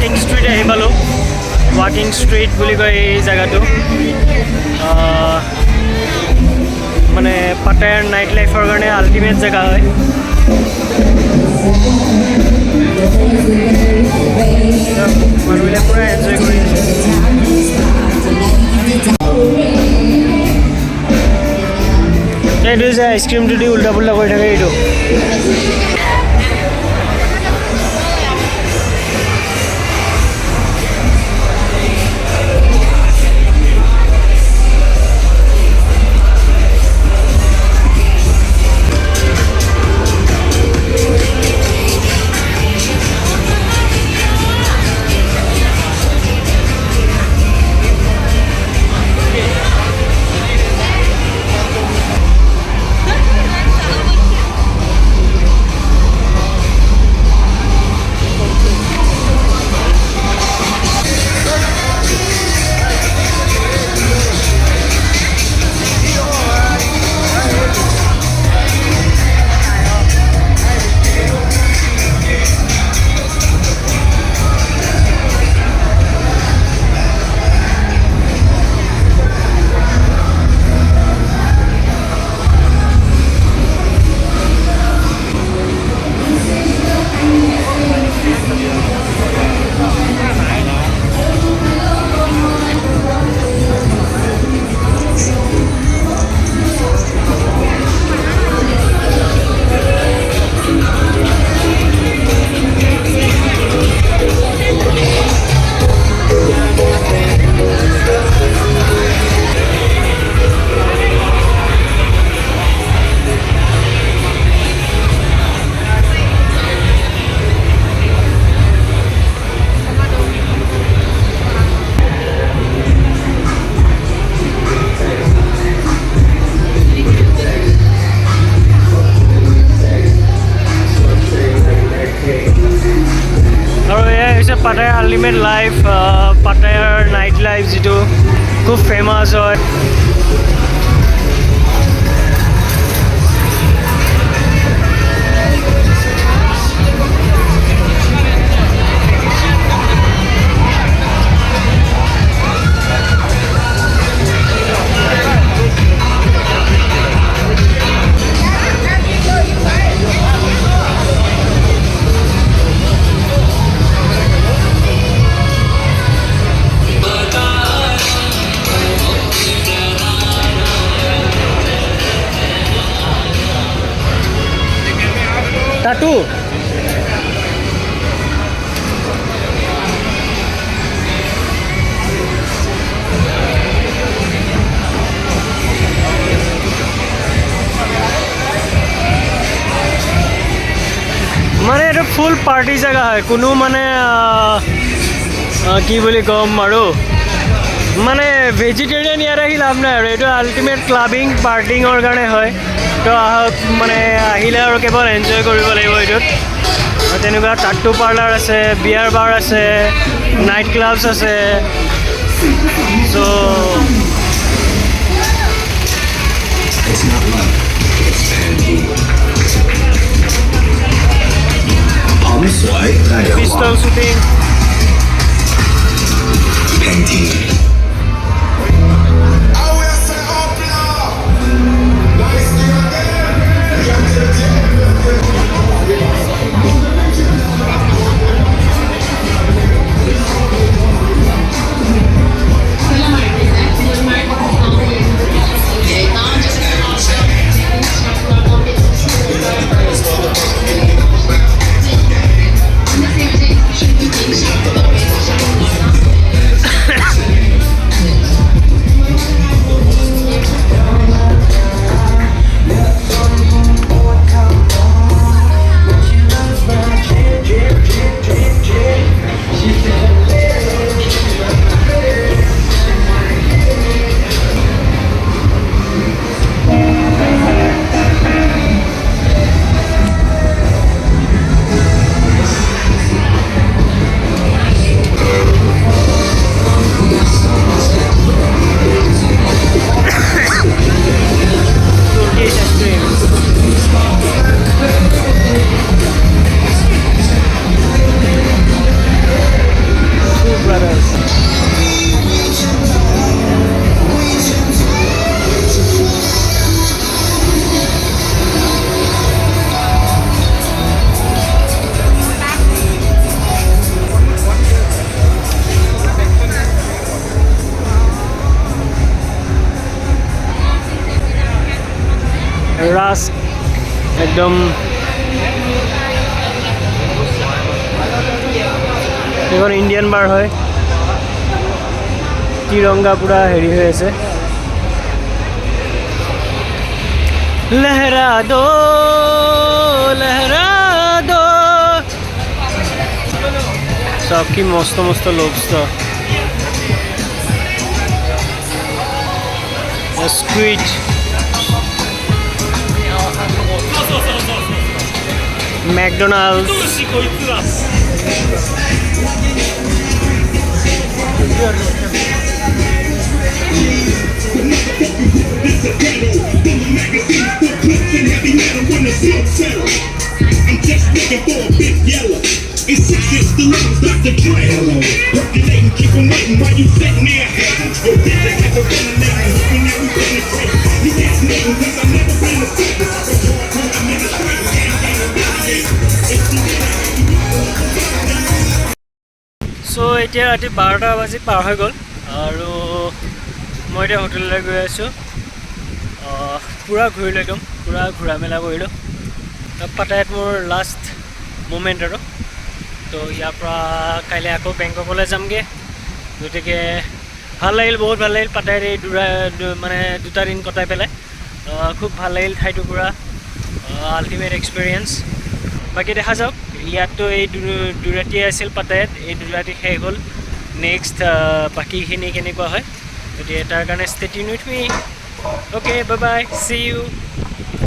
Main street আহি পালোঁ ৱাকিং street বুলি কয় এই জেগাটো মানে পাটায়াৰ নাইট লাইফৰ কাৰণে আল্টিমেট জেগা হয় মানুহবিলাক পূৰা এনজয় কৰি আছে এইটো যে আইচক্ৰীমটো দি উল্টা পুল্টা কৰি থাকে এইটো Pattaya Ultimate Life, Pattaya Night Life যিটো খুব ফেমাস হয় Tattoo. মানে এটা ফুল পাৰ্টি জেগা হয় কোনো মানে কি বুলি ক'ম আৰু মানে ভেজিটেৰিয়ান ইয়াত আহি লাভ নাই আৰু এইটো আল্টিমেট ক্লাবিং পাৰ্টিঙৰ কাৰণে হয় তো মানে আহিলে আৰু কেৱল এনজয় কৰিব লাগিব এইটোত তেনেকুৱা টাটু পাৰ্লাৰ আছে বিয়াৰ বাৰ আছে নাইট ক্লাবছ আছে চ' পিষ্টল শ্বুটিং ক্লাছ একদম এখন ইণ্ডিয়ান বাৰ হয় তিৰংগা পুৰা হেৰি হৈ আছে লহৰা দো সব কি মস্ত মস্ত লোক squid McDonald's I'm just looking for a big yellow. It's 6 inch the lungs, Dr. Dre. Percolating, keep on waiting while you sitting there hating. Your bitch ain't never been a nigga, hoping that we penetrate. You can't name cause I've never been a sister. I'm in the street, can't affiliate. It's the So এতিয়া ৰাতি 12টা বাজি পাৰ হৈ গ'ল আৰু মই এতিয়া হোটেললৈ গৈ আছোঁ পুৰা ঘূৰিলোঁ একদম পুৰা ঘূৰা মেলা কৰিলোঁ পাটায়াত মোৰ লাষ্ট মুমেণ্ট আৰু তো ইয়াৰ পৰা কাইলৈ আকৌ বেংককলৈ যামগৈ গতিকে ভাল লাগিল বহুত ভাল লাগিল পাটায়াত এই মানে দুটা দিন কটাই পেলাই খুব ভাল লাগিল ঠাইটো পুৰা আল্টিমেট এক্সপিৰিয়েঞ্চ বাকী দেখা যাওক ইয়াততো এই দুৰাতিয়ে আছিল পাটায়াত এই দুৰাতি শেষ হ'ল নেক্সট বাকীখিনি কেনেকুৱা হয় গতিকে তাৰ কাৰণে stay tune with me okay bye bye C U